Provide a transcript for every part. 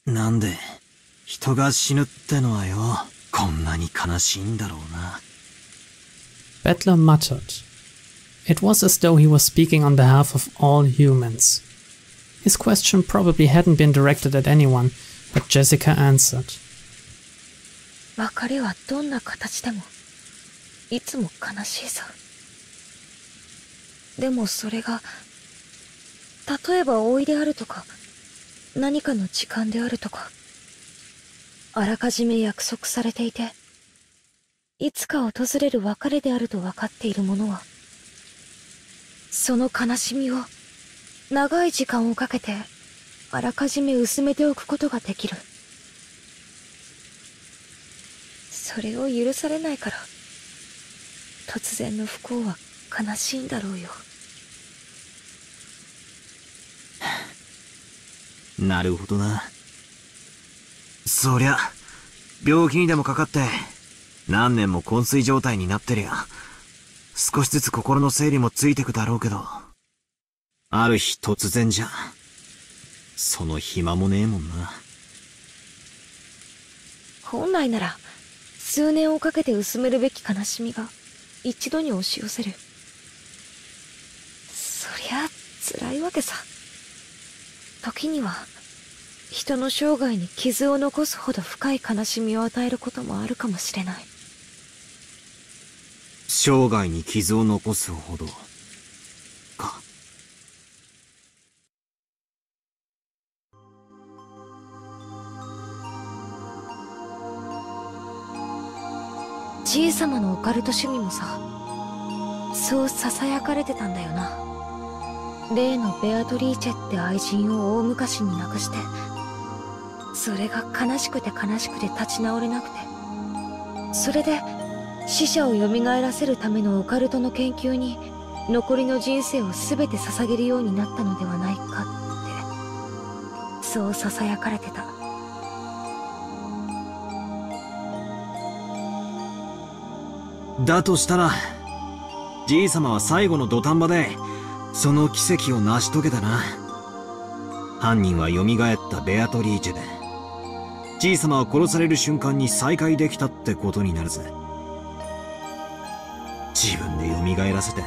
なんで人が死ぬってのはよ、こんなに悲しいんだろうな。Battler muttered. It was as though he was speaking on behalf of all humans. His question probably hadn't been directed at anyone, but Jessica answered. 別れはどんな形でもいつも悲しいさ。でもそれが例えば老いであるとか何かの時間であるとか、あらかじめ約束されていていつか訪れる別れであると分かっているものは、その悲しみを長い時間をかけてあらかじめ薄めておくことができる。それを許されないから突然の不幸は悲しいんだろうよ。なるほどな。そりゃ病気にでもかかって何年も昏睡状態になってりゃ少しずつ心の整理もついてくだろうけど、ある日突然じゃその暇もねえもんな。本来なら数年をかけて薄めるべき悲しみが一度に押し寄せる。そりゃ辛いわけさ。時には人の生涯に傷を残すほど深い悲しみを与えることもあるかもしれない。生涯に傷を残すほどか。じいさまのオカルト趣味もさ、そう囁かれてたんだよな。例のベアトリーチェって愛人を大昔に亡くして、それが悲しくて悲しくて立ち直れなくて、それで死者を蘇らせるためのオカルトの研究に残りの人生を全て捧げるようになったのではないかって、そう囁かれてた。だとしたらじいさまは最後の土壇場でその奇跡を成し遂げたな。犯人は蘇ったベアトリーチェで、じいさまは殺される瞬間に再会できたってことになるぜ。自分で蘇らせて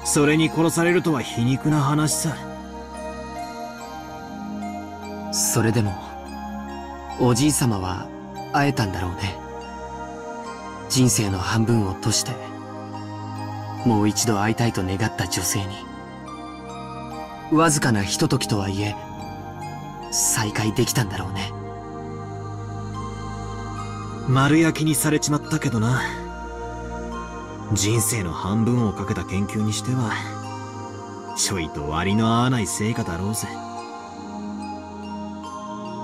それに殺されるとは皮肉な話さ。それでもおじいさまは会えたんだろうね。人生の半分を賭してもう一度会いたいと願った女性に、わずかなひとときとはいえ再会できたんだろうね。丸焼きにされちまったけどな。人生の半分をかけた研究にしてはちょいと割の合わない成果だろうぜ。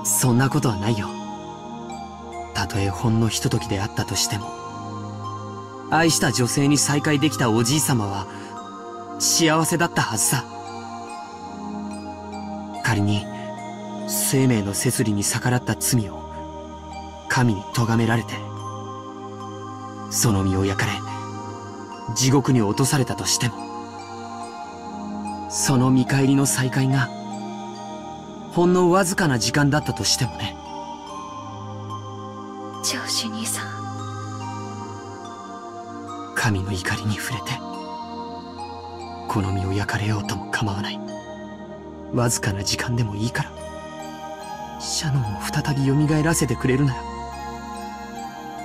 そんなことはないよ。たとえほんのひとときであったとしても、愛した女性に再会できたおじいさまは幸せだったはずさ。仮に生命の摂理に逆らった罪を神に咎められて、その身を焼かれ地獄に落とされたとしても、その見返りの再会がほんのわずかな時間だったとしてもね。ジョージ兄さん、神の怒りに触れてこの身を焼かれようとも構わない。わずかな時間でもいいからシャノンを再び蘇らせてくれるなら、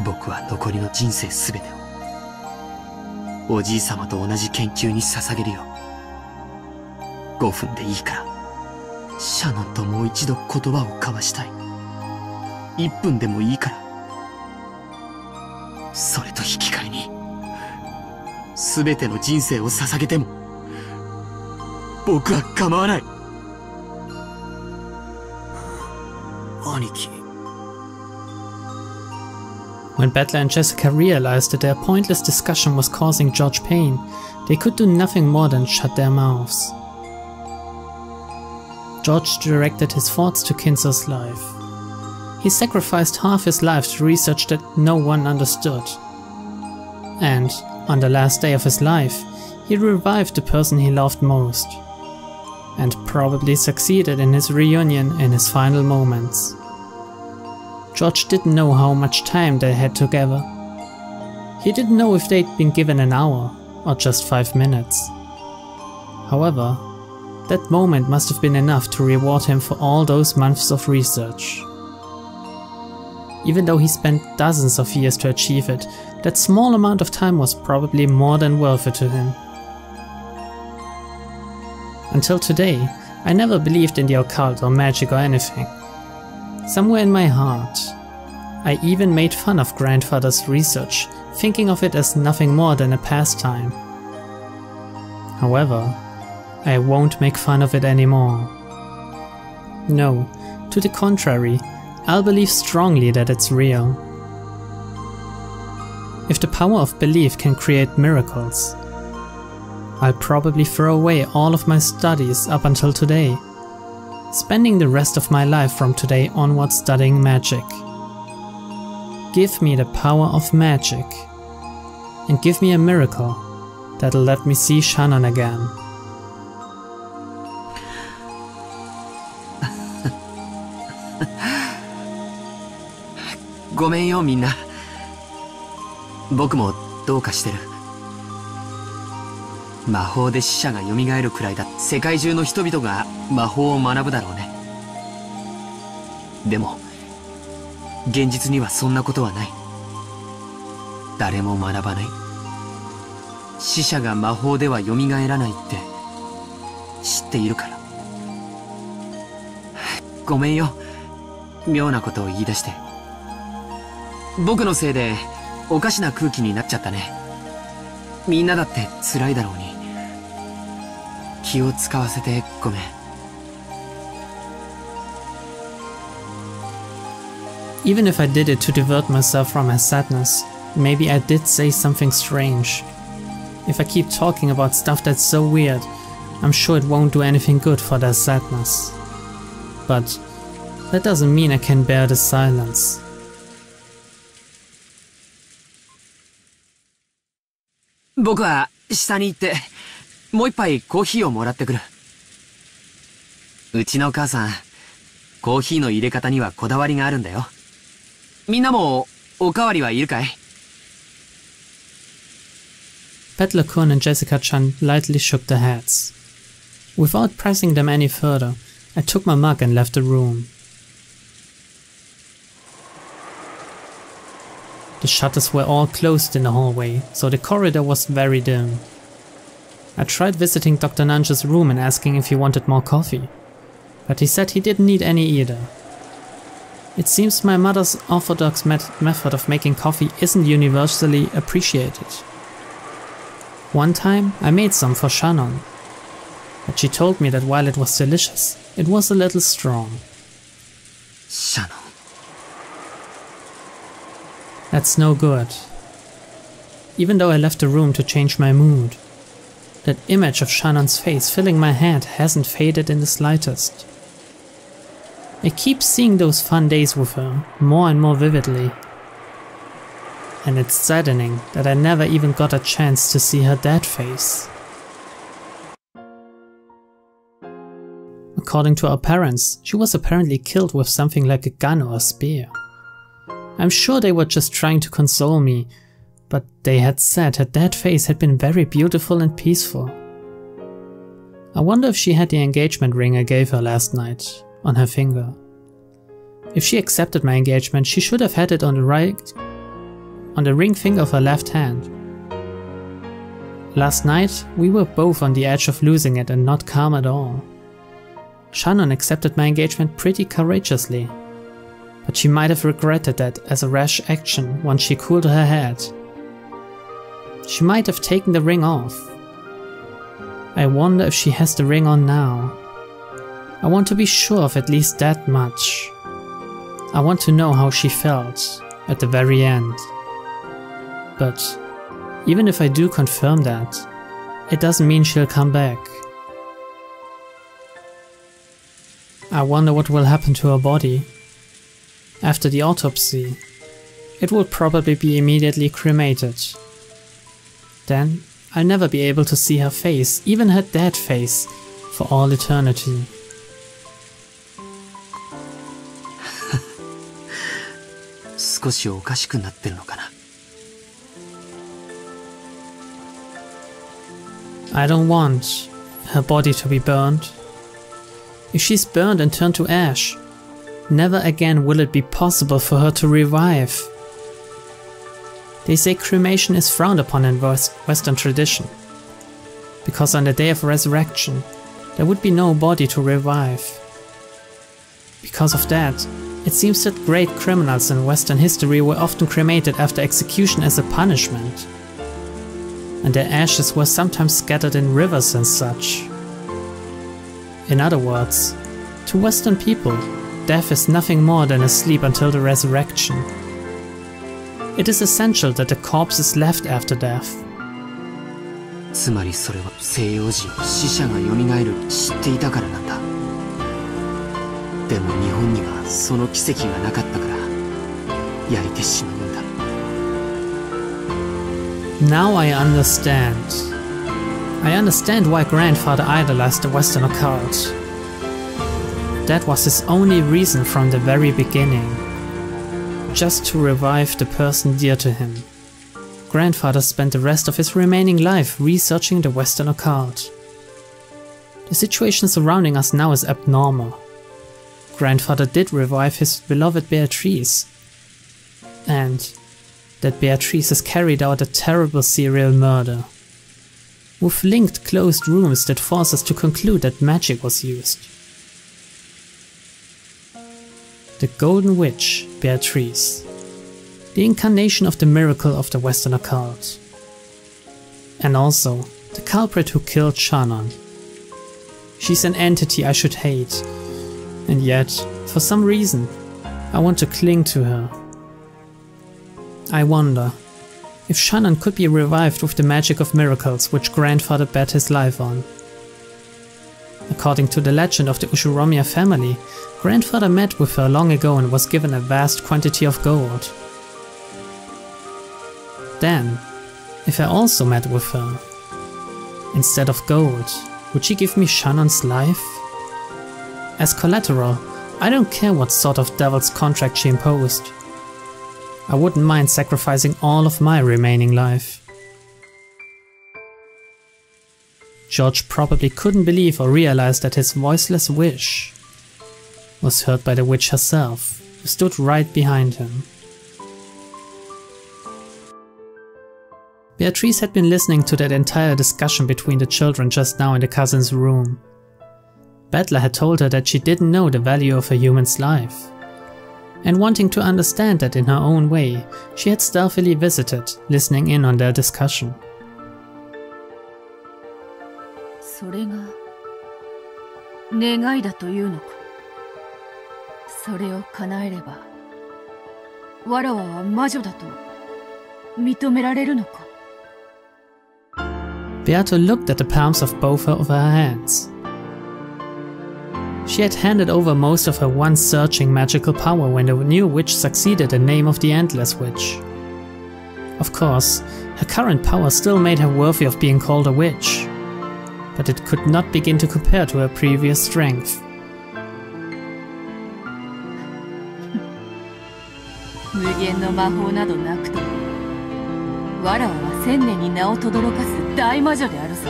僕は残りの人生すべてをおじいさまと同じ研究に捧げるよ。5分でいいからシャノンともう一度言葉を交わしたい。1分でもいいから、それと引き換えに全ての人生を捧げても僕は構わない。兄貴。When Battler and Jessica realized that their pointless discussion was causing George pain, they could do nothing more than shut their mouths. George directed his thoughts to Kinzo's life. He sacrificed half his life to research that no one understood. And, on the last day of his life, he revived the person he loved most. and probably succeeded in his reunion in his final moments. George didn't know how much time they had together. He didn't know if they'd been given an hour or just 5 minutes. However, that moment must have been enough to reward him for all those months of research. Even though he spent dozens of years to achieve it, that small amount of time was probably more than worth it to him. Until today, I never believed in the occult or magic or anything. Somewhere in my heart, I even made fun of grandfather's research, thinking of it as nothing more than a pastime. However, I won't make fun of it anymore. No, to the contrary, I'll believe strongly that it's real. If the power of belief can create miracles, I'll probably throw away all of my studies up until today, spending the rest of my life from today onward studying magic. Give me the power of magic, and give me a miracle that'll let me see Shannon again. ごめんよみんな。僕もどうかしてる。魔法で死者が蘇るくらいだ。世界中の人々が魔法を学ぶだろうね。でも現実にはそんなことはない。誰も学ばない。死者が魔法では蘇らないって知っているから。ごめんよ、妙なことを言い出して。僕のせいでおかしな空気になっちゃったね。みんなだって辛いだろうに。気を使わせてごめん。Even if I did it to divert myself from my sadness, maybe I did say something strange. If I keep talking about stuff that's so weird, I'm sure it won't do anything good for their sadness. But that doesn't mean I can bear the silence. 僕は下に行ってもう一杯コーヒーをもらってくる。うちの母さん、コーヒーの入れ方にはこだわりがあるんだよ。みんなもおかわりはいるかい？ Battler-kun and Jessica-chan lightly shook their heads. Without pressing them any further, I took my mug and left the room. The shutters were all closed in the hallway, so the corridor was very dim. I tried visiting Dr. Nanja's room and asking if he wanted more coffee, but he said he didn't need any either. It seems my mother's orthodox method of making coffee isn't universally appreciated. One time I made some for Shannon, but she told me that while it was delicious, it was a little strong. Shannon. That's no good. Even though I left the room to change my mood, that image of Shannon's face filling my head hasn't faded in the slightest. I keep seeing those fun days with her more and more vividly. And it's saddening that I never even got a chance to see her dead face. According to our parents, she was apparently killed with something like a gun or a spear. I'm sure they were just trying to console me, but they had said her dead face had been very beautiful and peaceful. I wonder if she had the engagement ring I gave her last night on her finger. If she accepted my engagement, she should have had it on the ring finger of her left hand. Last night, we were both on the edge of losing it and not calm at all. Shannon accepted my engagement pretty courageously, but she might have regretted that as a rash action once she cooled her head. She might have taken the ring off. I wonder if she has the ring on now. I want to be sure of at least that much. I want to know how she felt at the very end. But even if I do confirm that, it doesn't mean she'll come back. I wonder what will happen to her body. After the autopsy, it will probably be immediately cremated. Then I'll never be able to see her face, even her dead face, for all eternity. I don't want her body to be burned. If she's burned and turned to ash, never again will it be possible for her to revive. They say cremation is frowned upon in Western tradition, because on the day of resurrection, there would be no body to revive. Because of that, it seems that great criminals in Western history were often cremated after execution as a punishment, and their ashes were sometimes scattered in rivers and such. In other words, to Western people, death is nothing more than a sleep until the resurrection. It is essential that the corpse is left after death. つまりそれは西洋人は死者が蘇ると知っていたからなんだ。でも日本にはその奇跡がなかったから焼いてしまうんだ。Now I understand. I understand why grandfather idolized the Western occult. That was his only reason from the very beginning. Just to revive the person dear to him. Grandfather spent the rest of his remaining life researching the Western occult. The situation surrounding us now is abnormal. Grandfather did revive his beloved Beatrice. And that Beatrice has carried out a terrible serial murder. With linked closed rooms that force us to conclude that magic was used. The Golden Witch, Beatrice. The incarnation of the miracle of the Western occult. And also, the culprit who killed Shannon. She's an entity I should hate, and yet, for some reason, I want to cling to her. I wonder if Shannon could be revived with the magic of miracles which grandfather bet his life on. According to the legend of the Ushiromiya family, grandfather met with her long ago and was given a vast quantity of gold. Then, if I also met with her, instead of gold, would she give me Shannon's life? As collateral, I don't care what sort of devil's contract she imposed. I wouldn't mind sacrificing all of my remaining life. George probably couldn't believe or realize that his voiceless wish was heard by the witch herself, who stood right behind him. Beatrice had been listening to that entire discussion between the children just now in the cousin's room. Battler had told her that she didn't know the value of a human's life. And wanting to understand that in her own way, she had stealthily visited, listening in on their discussion. それが願いだというのか。それを叶えれば、わらわは魔女だと認められるのか。Beato looked at the palms of both of her hands. She had handed over most of her once surging magical power when the new witch succeeded in the name of the Endless Witch. Of course, her current power still made her worthy of being called a witch, but it could not begin to compare to her previous strength. 無限の魔法などなくとも、わらわは千年に名を轟かす大魔女であるぞ。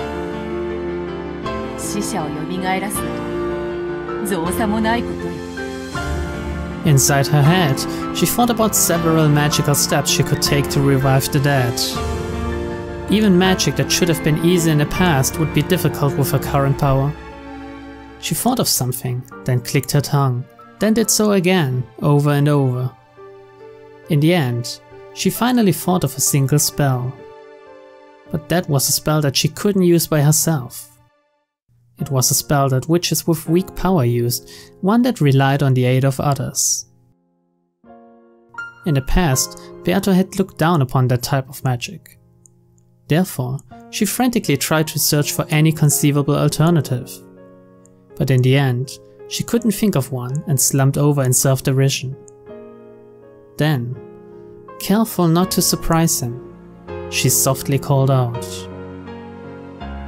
死者を蘇らすなど。 Inside her head, she thought about several magical steps she could take to revive the dead. Even magic that should have been easy in the past would be difficult with her current power. She thought of something, then clicked her tongue, then did so again, over and over. In the end, she finally thought of a single spell. But that was a spell that she couldn't use by herself. It was a spell that witches with weak power used, one that relied on the aid of others. In the past, Beato had looked down upon that type of magic. Therefore, she frantically tried to search for any conceivable alternative. But in the end, she couldn't think of one and slumped over in self-derision. Then, careful not to surprise him, she softly called out.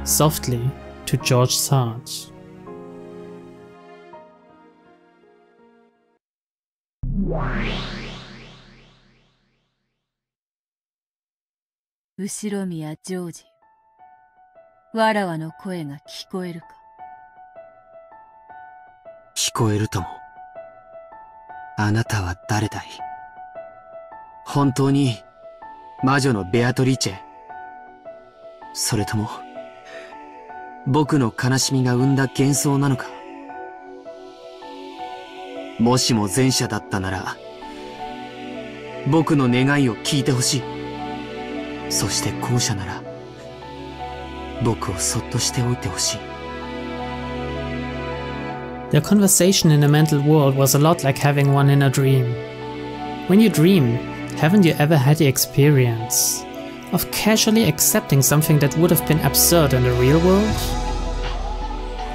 Softly, to George's heart. 後宮ジョージ、わらわの声が聞こえるか？聞こえるとも。あなたは誰だい？本当に魔女のベアトリーチェ？それとも僕の悲しみが生んだ幻想なのか？もしも前者だったなら僕の願いを聞いてほしい。そして後者なら僕をそっとしておいてほしい。Their conversation in a mental world was a lot like having one in a dream. When you dream, haven't you ever had the experience of casually accepting something that would have been absurd in the real world?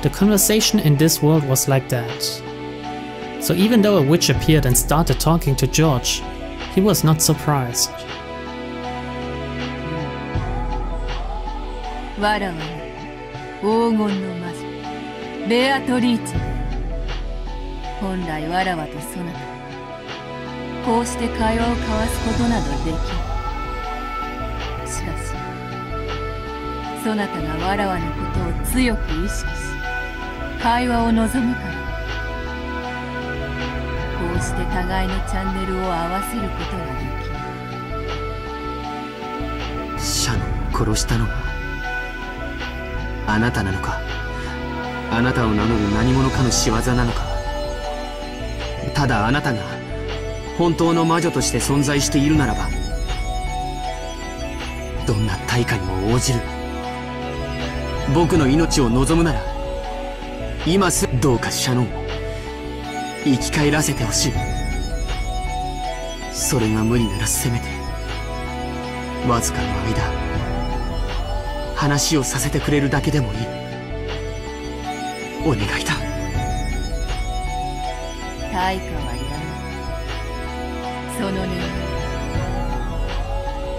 The conversation in this world was like that. So even though a witch appeared and started talking to George, he was not surprised. わらわの黄金の魔女ベアトリーチェ。本来わらわとそなた、こうして会話を交わすことなどできん。しかしそなたがわらわのことを強く意識し会話を望むから、こうして互いのチャンネルを合わせることができる。シャノンを殺したのはあなたなのか？あなたを名乗る何者かの仕業なのか？ただあなたが本当の魔女として存在しているならば、どんな対価にも応じる。僕の命を望むなら今すぐどうかシャノンを生き返らせてほしい。それが無理ならせめてわずかの間話をさせてくれるだけでもいい。お願いだ。対価はいらない。その願い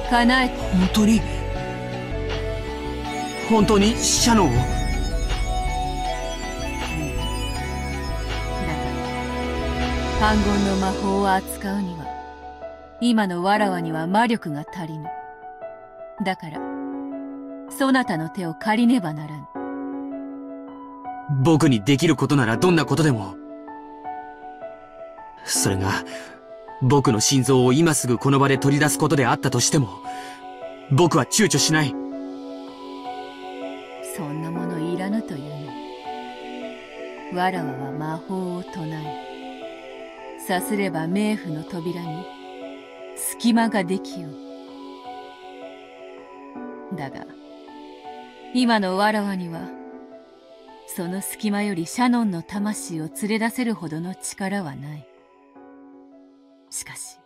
叶えて。本当にシャノンを？だから反言の魔法を扱うには今のわらわには魔力が足りぬ。だからそなたの手を借りねばならぬ。僕にできることならどんなことでも。それが僕の心臓を今すぐこの場で取り出すことであったとしても、僕は躊躇しない。そんなものいらぬというの。わらわは魔法を唱え、さすれば冥府の扉に隙間ができよう。だが今のわらわにはその隙間よりシャノンの魂を連れ出せるほどの力はない。しかし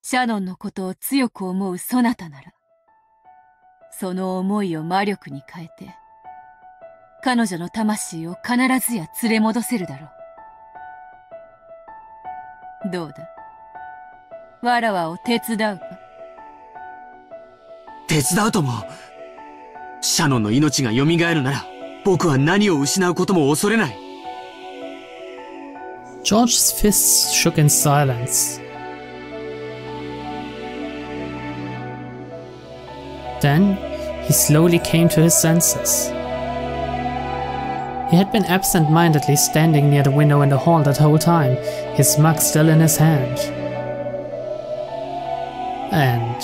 シャノンのことを強く思うそなたなら、その思いを魔力に変えて彼女の魂を必ずや連れ戻せるだろう。どうだ、わらわを手伝うか？手伝うとも。シャノンの命が蘇るなら僕は何を失うことも恐れない。George's fists shook in silence. Then he slowly came to his senses. He had been absent-mindedly standing near the window in the hall that whole time, his mug still in his hand. And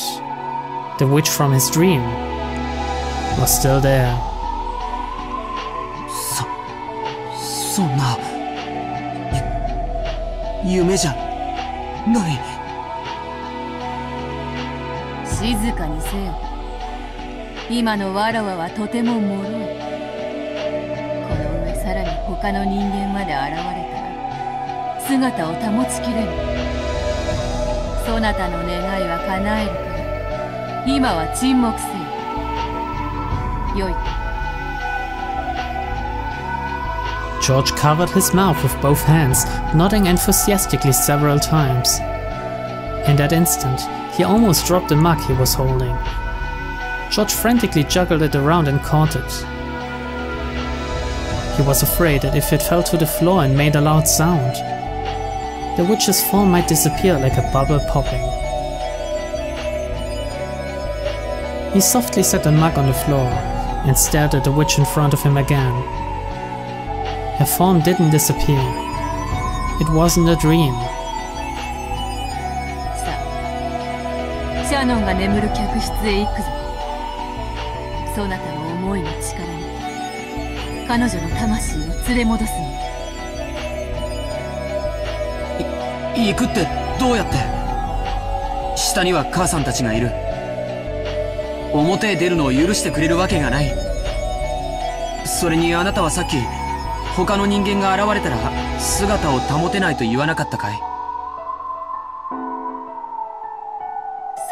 the witch from his dream was still there. そんな夢じゃない。静かにせよ。今のわらわはとても脆い。この上さらに他の人間まで現れたら姿を保ちきれぬ。そなたの願いは叶えるから今は沈黙せよ。よいか。George covered his mouth with both hands, nodding enthusiastically several times. In that instant, he almost dropped the mug he was holding. George frantically juggled it around and caught it. He was afraid that if it fell to the floor and made a loud sound, the witch's form might disappear like a bubble popping. He softly set a mug on the floor and stared at the witch in front of him again. Her form didn't disappear. It wasn't a dream. さあ、シャノンが眠る客室へ行くぞ。そなたの思いの力に彼女の魂を連れ戻すの。行くってどうやって？下には母さんたちがいる。表へ出るのを許してくれるわけがない。それにあなたはさっき他の人間が現れたら姿を保てないと言わなかったかい？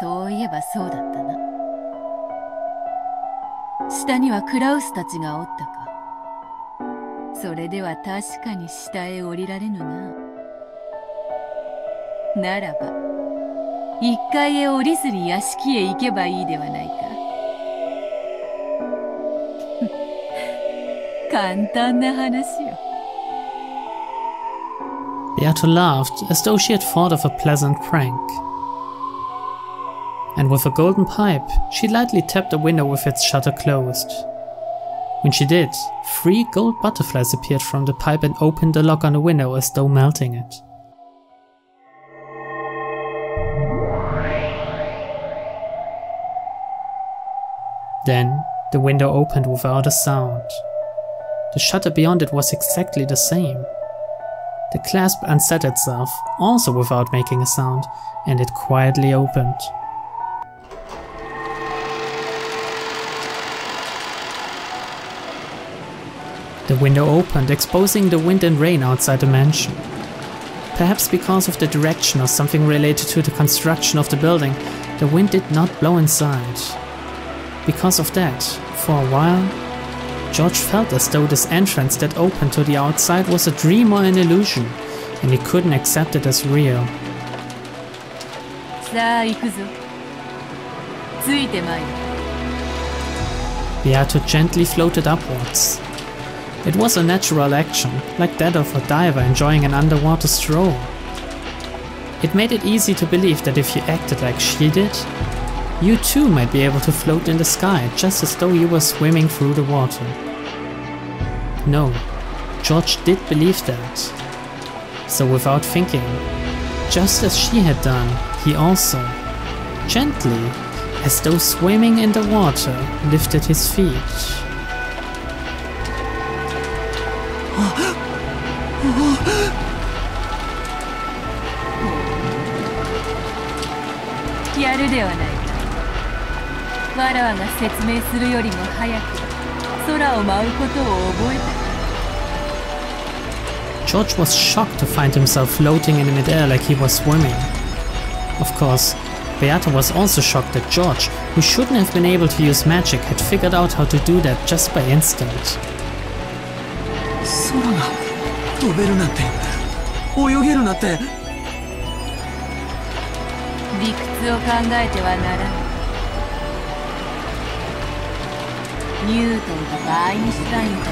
そういえばそうだったな。下にはクラウスたちがおったか。それでは確かに下へ降りられぬな。ならば1階へ降りずに屋敷へ行けばいいではないか。簡単な話よ。Beato laughed as though she had thought of a pleasant prank. And with a golden pipe, she lightly tapped the window with its shutter closed. When she did, 3 gold butterflies appeared from the pipe and opened the lock on the window as though melting it. Then, the window opened without a sound. The shutter beyond it was exactly the same. The clasp unset itself, also without making a sound, and it quietly opened. The window opened, exposing the wind and rain outside the mansion. Perhaps because of the direction or something related to the construction of the building, the wind did not blow inside. Because of that, for a while, George felt as though this entrance that opened to the outside was a dream or an illusion, and he couldn't accept it as real. さあ行くぞ。ついてまいる。Beato gently floated upwards. It was a natural action, like that of a diver enjoying an underwater stroll. It made it easy to believe that if you acted like she did, you too might be able to float in the sky, just as though you were swimming through the water. No, George did believe that. So without thinking, just as she had done, he also, gently, as though swimming in the water, lifted his feet. George was shocked to find himself floating in midair like he was swimming. Of course, Beato was also shocked that George, who shouldn't have been able to use magic, had figured out how to do that just by instinct. 空が飛べるなんて、泳げるなんて。理屈を考えてはならない。ニュートンとかアインシュタインとか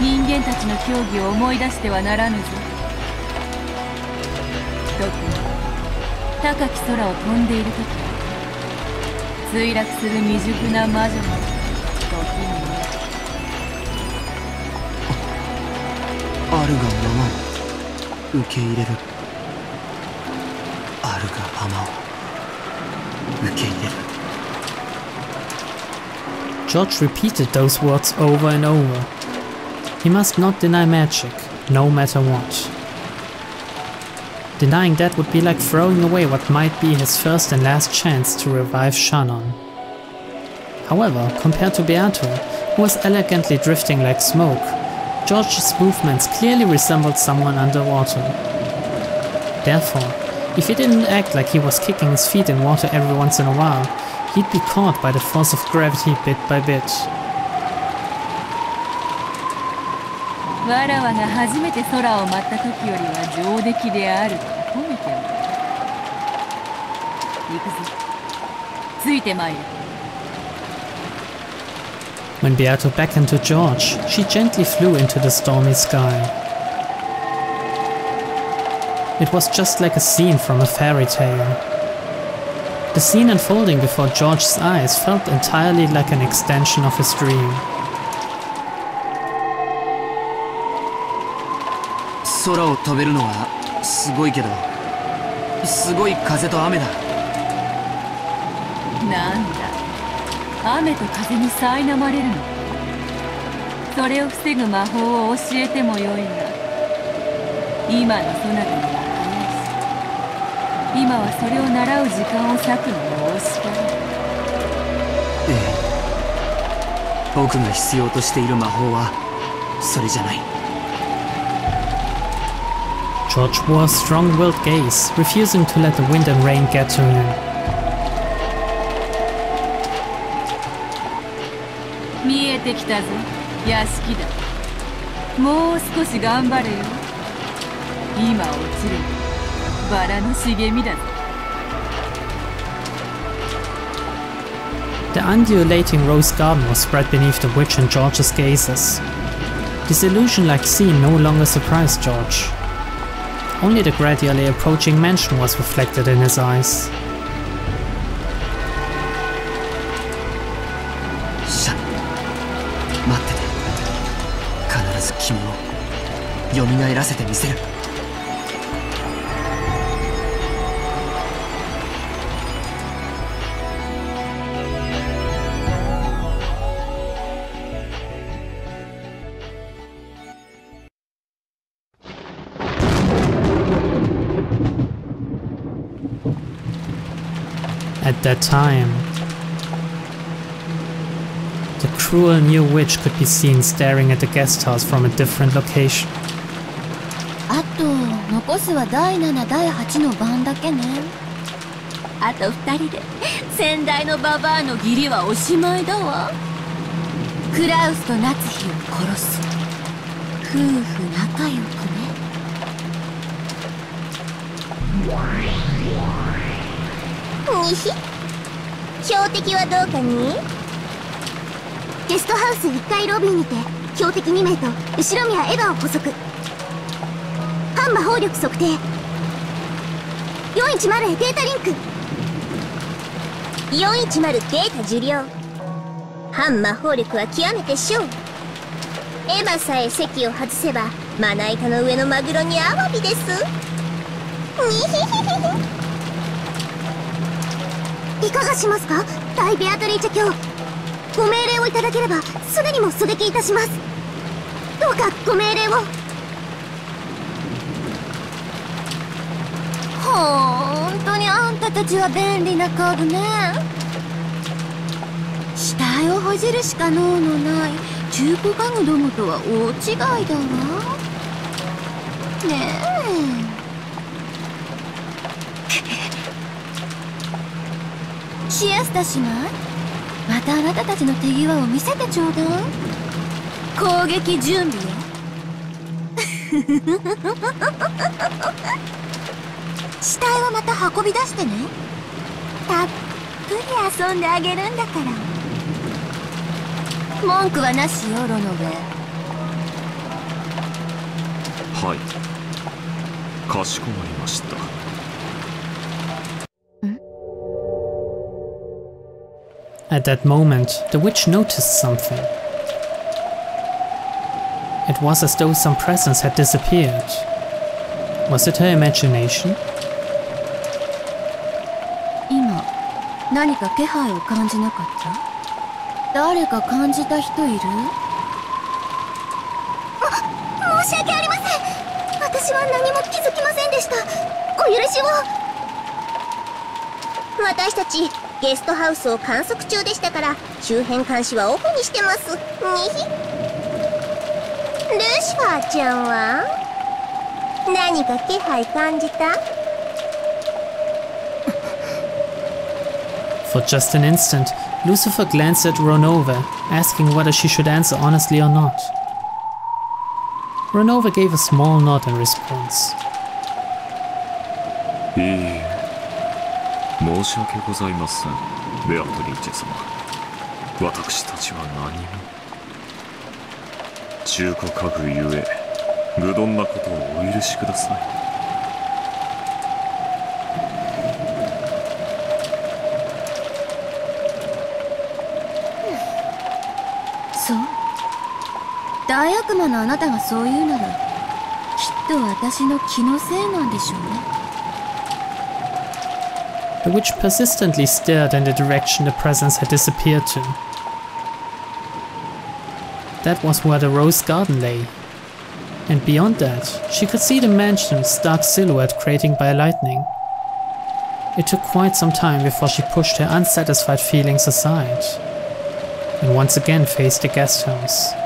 人間たちの競技を思い出してはならぬぞ。特に高き空を飛んでいるとき、墜落する未熟な魔女の時にね。あるがままを受け入れる。あるがままを受け入れる。George repeated those words over and over. He must not deny magic, no matter what. Denying that would be like throwing away what might be his first and last chance to revive Shannon. However, compared to Beato, who was elegantly drifting like smoke, George's movements clearly resembled someone underwater. Therefore, if he didn't act like he was kicking his feet in water every once in a while, he'd be caught by the force of gravity bit by bit. わらわが初めて空を舞った時よりは上出来であると褒めておる。行くぞ。ついてまいる。When Beato beckoned to George, she gently flew into the stormy sky. It was just like a scene from a fairy tale. The scene unfolding before George's eyes felt entirely like an extension of his dream. 空を飛べるのはすごいけど、すごい風と雨だ。なんだ、雨と風に苛まれるのか。それを防ぐ魔法を教えてもよいが、今のそなたには早いし、今はそれを習う時間を割くのも惜しかろう。ええ、僕が必要としている魔法はそれじゃない。 George wore a strong-willed gaze, refusing to let the wind and rain get to him. 見えてきたぞ、屋敷だ。もう少し頑張れよ。今落ちるバラの茂みだぞ。 The undulating rose garden was spread beneath the witch and George's gazes. This illusion-like scene no longer surprised George. Only the gradually approaching mansion was reflected in his eyes. シャン、待ってて。必ず君を蘇らせてみせる。At that time, the cruel new witch could be seen staring at the guest house from a different location. あと残すは第7、第8の番だけね。あと2人で先代のババアの義理はおしまいだわ。クラウスと夏日を殺す。夫婦仲良くね。にひ、標的はどうかに。ゲストハウス1階ロビーにて標的2名と後ろ宮エヴァを捕捉。反魔法力測定。410データリンク。410データ受領。反魔法力は極めて小。エヴァさえ席を外せばまな板の上のマグロにアワビです。にひひひひ。いかがしますか、大ベアトリーチェ卿。ご命令をいただければすぐにも狙撃いたします。どうかご命令を。ほんとにあんたたちは便利なカードね。死体をほじるしか能のない中古家具どもとは大違いだわねえ。シエスタ姉妹、またあなたたちの手際を見せてちょうだい。攻撃準備よ。死体はまた運び出してね。たっぷり遊んであげるんだから。文句はなしよ、ロノベ。はい、かしこまりました。At that moment, the witch noticed something. It was as though some presence had disappeared. Was it her imagination? 今、何か気配を感じなかった？誰か感じた人いる？申し訳ありません。私は何も気づきませんでした。お許しを。私たちゲストハウスを観測中でしたから周辺監視はオフにしてます。にひ。ルシファーちゃんは何か気配感じた？ For just an instant, Lucifer glanced at Ronova, asking whether she should answer honestly or not. Ronova gave a small nod in response. いいえ、申し訳ございません、ベアトリーチェ様。私たちは何も。中古家具ゆえ、愚鈍なことをお許しください。大悪魔のあなたがそう言うなら、きっと私の気のせいなんでしょうね。The witch persistently stared in the direction the presence had disappeared to. That was where the rose garden lay. And beyond that, she could see the mansion's dark silhouette created by lightning. It took quite some time before she pushed her unsatisfied feelings aside, and once again faced the guest house.